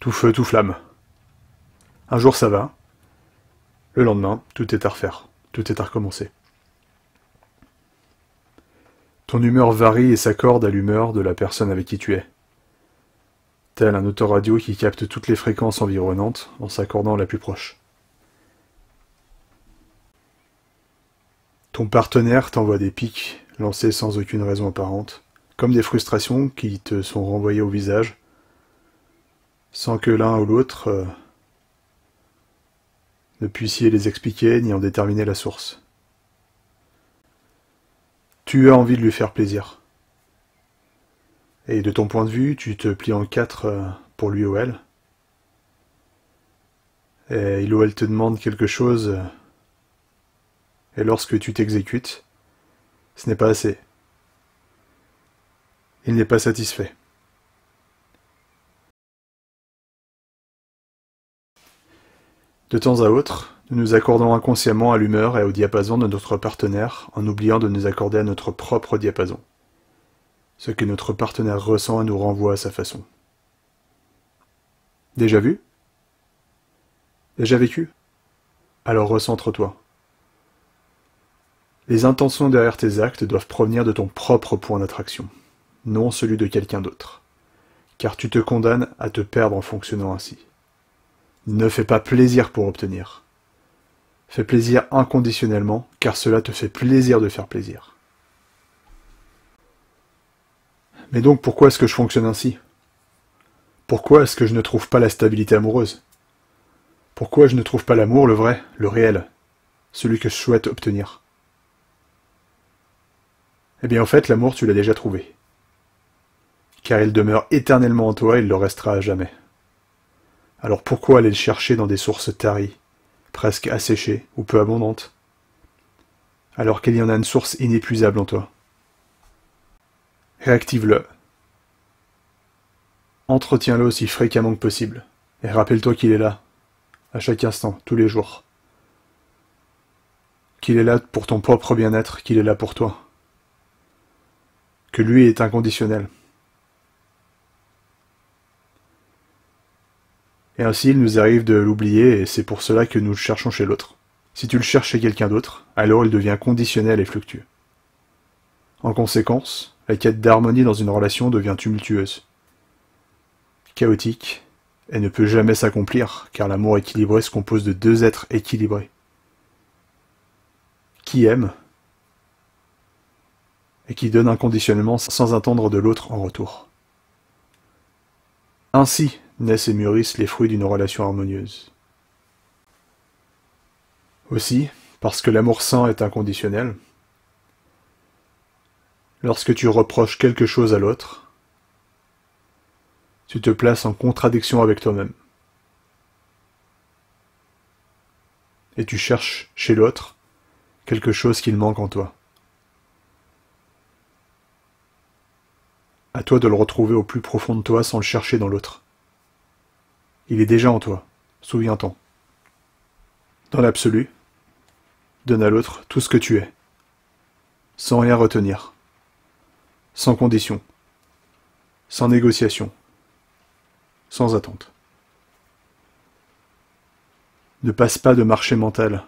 tout feu, tout flamme. Un jour ça va, le lendemain, tout est à refaire, tout est à recommencer. Ton humeur varie et s'accorde à l'humeur de la personne avec qui tu es. Tel un autoradio qui capte toutes les fréquences environnantes en s'accordant à la plus proche. Ton partenaire t'envoie des pics lancés sans aucune raison apparente, comme des frustrations qui te sont renvoyées au visage, sans que l'un ou l'autre ne puissiez les expliquer ni en déterminer la source. Tu as envie de lui faire plaisir. Et de ton point de vue, tu te plies en quatre pour lui ou elle. Et il ou elle te demande quelque chose, et lorsque tu t'exécutes, ce n'est pas assez. Il n'est pas satisfait. De temps à autre, nous nous accordons inconsciemment à l'humeur et au diapason de notre partenaire en oubliant de nous accorder à notre propre diapason. Ce que notre partenaire ressent nous renvoie à sa façon. Déjà vu? Déjà vécu? Alors recentre-toi. Les intentions derrière tes actes doivent provenir de ton propre point d'attraction, non celui de quelqu'un d'autre, car tu te condamnes à te perdre en fonctionnant ainsi. Ne fais pas plaisir pour obtenir. Fais plaisir inconditionnellement, car cela te fait plaisir de faire plaisir. Mais donc pourquoi est-ce que je fonctionne ainsi? Pourquoi est-ce que je ne trouve pas la stabilité amoureuse? Pourquoi je ne trouve pas l'amour, le vrai, le réel, celui que je souhaite obtenir? Eh bien en fait, l'amour tu l'as déjà trouvé. Car il demeure éternellement en toi et il le restera à jamais. Alors pourquoi aller le chercher dans des sources taries, presque asséchées ou peu abondantes, alors qu'il y en a une source inépuisable en toi? Réactive-le. Entretiens-le aussi fréquemment que possible, et rappelle-toi qu'il est là, à chaque instant, tous les jours. Qu'il est là pour ton propre bien-être, qu'il est là pour toi. Que lui est inconditionnel. Et ainsi, il nous arrive de l'oublier, et c'est pour cela que nous le cherchons chez l'autre. Si tu le cherches chez quelqu'un d'autre, alors il devient conditionnel et fluctueux. En conséquence, la quête d'harmonie dans une relation devient tumultueuse, chaotique, et ne peut jamais s'accomplir, car l'amour équilibré se compose de deux êtres équilibrés, qui aiment, et qui donnent inconditionnellement sans attendre de l'autre en retour. Ainsi naissent et mûrissent les fruits d'une relation harmonieuse. Aussi, parce que l'amour sain est inconditionnel, lorsque tu reproches quelque chose à l'autre, tu te places en contradiction avec toi-même. Et tu cherches chez l'autre quelque chose qu'il manque en toi. À toi de le retrouver au plus profond de toi sans le chercher dans l'autre. Il est déjà en toi, souviens-t'en. Dans l'absolu, donne à l'autre tout ce que tu es, sans rien retenir, sans condition, sans négociation, sans attente. Ne passe pas de marché mental.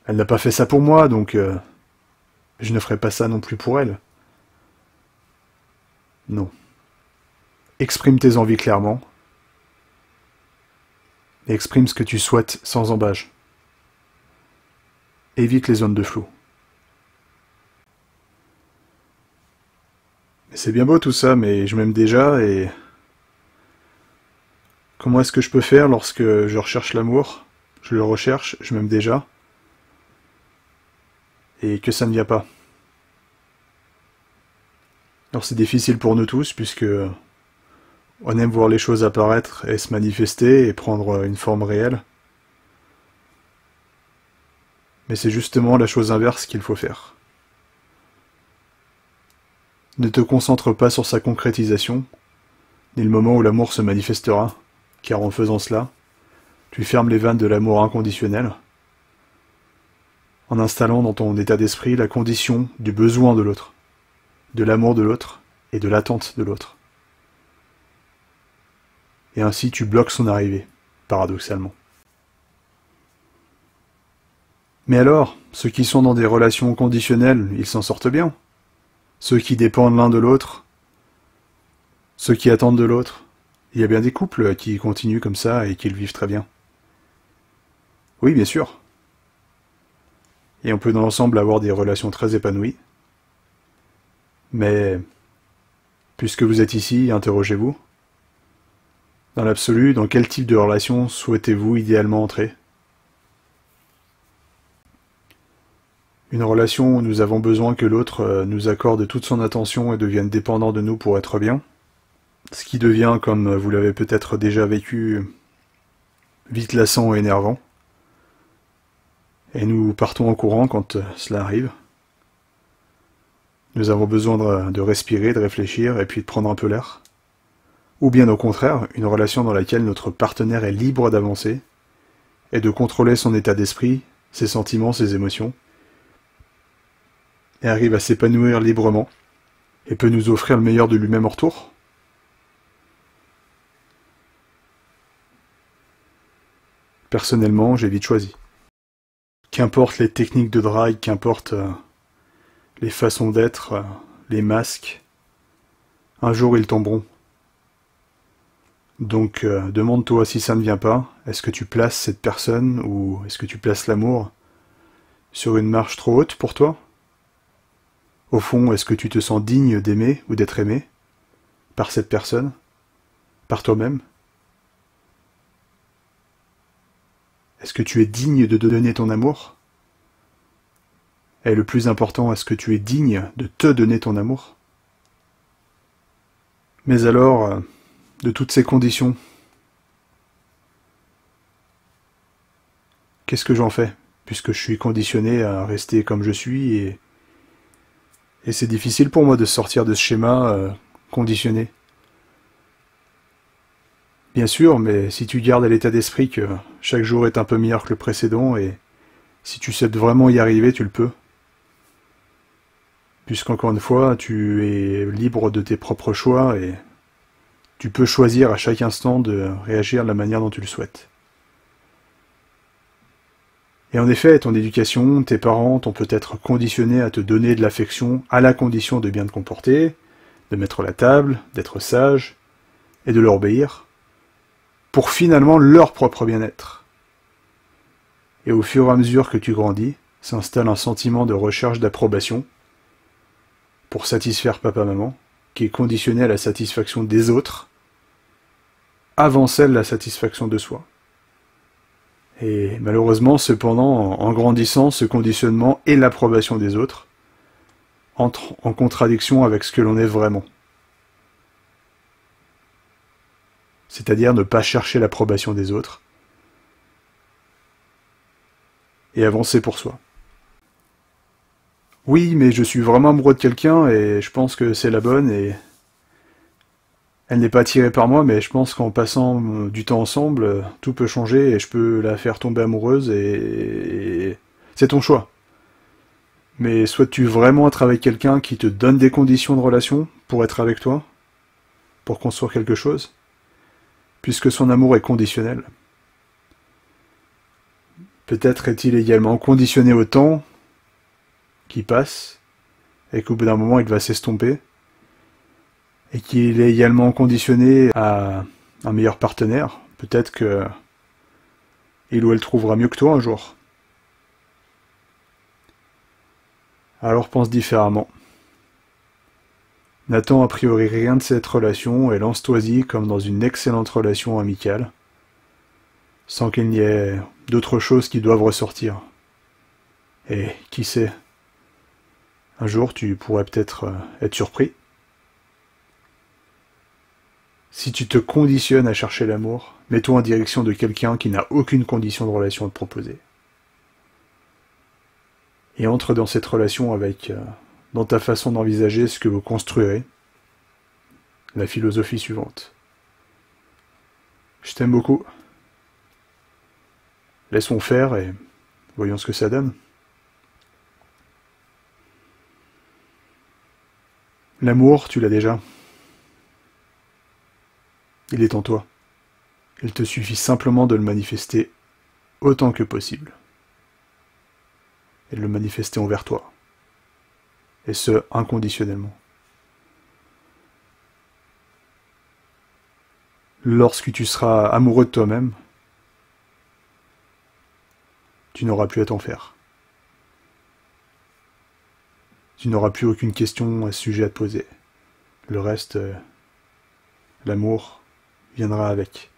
Elle n'a pas fait ça pour moi, donc je ne ferai pas ça non plus pour elle. Non. Exprime tes envies clairement, et exprime ce que tu souhaites sans embâge. Évite les zones de flou. C'est bien beau tout ça, mais je m'aime déjà et... Comment est-ce que je peux faire lorsque je recherche l'amour? Je le recherche, je m'aime déjà. Et que ça ne vient pas. Alors c'est difficile pour nous tous, puisque on aime voir les choses apparaître et se manifester et prendre une forme réelle. Mais c'est justement la chose inverse qu'il faut faire. Ne te concentre pas sur sa concrétisation, ni le moment où l'amour se manifestera, car en faisant cela, tu fermes les vannes de l'amour inconditionnel, en installant dans ton état d'esprit la condition du besoin de l'autre, de l'amour de l'autre et de l'attente de l'autre. et ainsi tu bloques son arrivée, paradoxalement. Mais alors, ceux qui sont dans des relations conditionnelles, ils s'en sortent bien. Ceux qui dépendent l'un de l'autre, ceux qui attendent de l'autre. Il y a bien des couples qui continuent comme ça et qui le vivent très bien. Oui, bien sûr. Et on peut dans l'ensemble avoir des relations très épanouies. Mais, puisque vous êtes ici, interrogez-vous. Dans l'absolu, dans quel type de relation souhaitez-vous idéalement entrer ? Une relation où nous avons besoin que l'autre nous accorde toute son attention et devienne dépendant de nous pour être bien, ce qui devient, comme vous l'avez peut-être déjà vécu, vite lassant et énervant. Et nous partons en courant quand cela arrive. Nous avons besoin de respirer, de réfléchir et puis de prendre un peu l'air. Ou bien au contraire, une relation dans laquelle notre partenaire est libre d'avancer et de contrôler son état d'esprit, ses sentiments, ses émotions, et arrive à s'épanouir librement et peut nous offrir le meilleur de lui-même en retour. Personnellement, j'ai vite choisi. Qu'importe les techniques de drague, qu'importe les façons d'être, les masques, un jour ils tomberont. Donc demande-toi si ça ne vient pas, est-ce que tu places cette personne ou est-ce que tu places l'amour sur une marche trop haute pour toi ? Au fond, est-ce que tu te sens digne d'aimer ou d'être aimé par cette personne, par toi-même ? Est-ce que tu es digne de donner ton amour ? Et le plus important, est-ce que tu es digne de te donner ton amour ? Mais alors, de toutes ces conditions, qu'est-ce que j'en fais ? Puisque je suis conditionné à rester comme je suis et c'est difficile pour moi de sortir de ce schéma conditionné. Bien sûr, mais si tu gardes à l'état d'esprit que chaque jour est un peu meilleur que le précédent et si tu sais vraiment y arriver, tu le peux. Puisqu'encore une fois, tu es libre de tes propres choix et tu peux choisir à chaque instant de réagir de la manière dont tu le souhaites. Et en effet, ton éducation, tes parents t'ont peut-être conditionné à te donner de l'affection à la condition de bien te comporter, de mettre la table, d'être sage et de leur obéir, pour finalement leur propre bien-être. Et au fur et à mesure que tu grandis, s'installe un sentiment de recherche d'approbation pour satisfaire papa-maman, qui est conditionné à la satisfaction des autres, avant celle de la satisfaction de soi. Et malheureusement, cependant, en grandissant, ce conditionnement et l'approbation des autres entrent en contradiction avec ce que l'on est vraiment. C'est-à-dire ne pas chercher l'approbation des autres et avancer pour soi. Oui, mais je suis vraiment amoureux de quelqu'un et je pense que c'est la bonne et elle n'est pas attirée par moi, mais je pense qu'en passant du temps ensemble, tout peut changer et je peux la faire tomber amoureuse et c'est ton choix. Mais souhaites-tu vraiment être avec quelqu'un qui te donne des conditions de relation pour être avec toi, pour construire quelque chose, puisque son amour est conditionnel? Peut-être est-il également conditionné au temps qui passe et qu'au bout d'un moment il va s'estomper et qu'il est également conditionné à un meilleur partenaire. Peut-être que il ou elle trouvera mieux que toi un jour. Alors pense différemment. N'attends a priori rien de cette relation et lance-toi-y comme dans une excellente relation amicale, sans qu'il n'y ait d'autres choses qui doivent ressortir. Et qui sait, un jour tu pourrais peut-être être surpris. Si tu te conditionnes à chercher l'amour, mets-toi en direction de quelqu'un qui n'a aucune condition de relation à te proposer. Et entre dans cette relation avec, dans ta façon d'envisager ce que vous construirez, la philosophie suivante. Je t'aime beaucoup. Laissons faire et voyons ce que ça donne. L'amour, tu l'as déjà. Il est en toi. Il te suffit simplement de le manifester autant que possible. Et de le manifester envers toi. Et ce, inconditionnellement. Lorsque tu seras amoureux de toi-même, tu n'auras plus à t'en faire. Tu n'auras plus aucune question à ce sujet à te poser. Le reste, l'amour, viendra avec.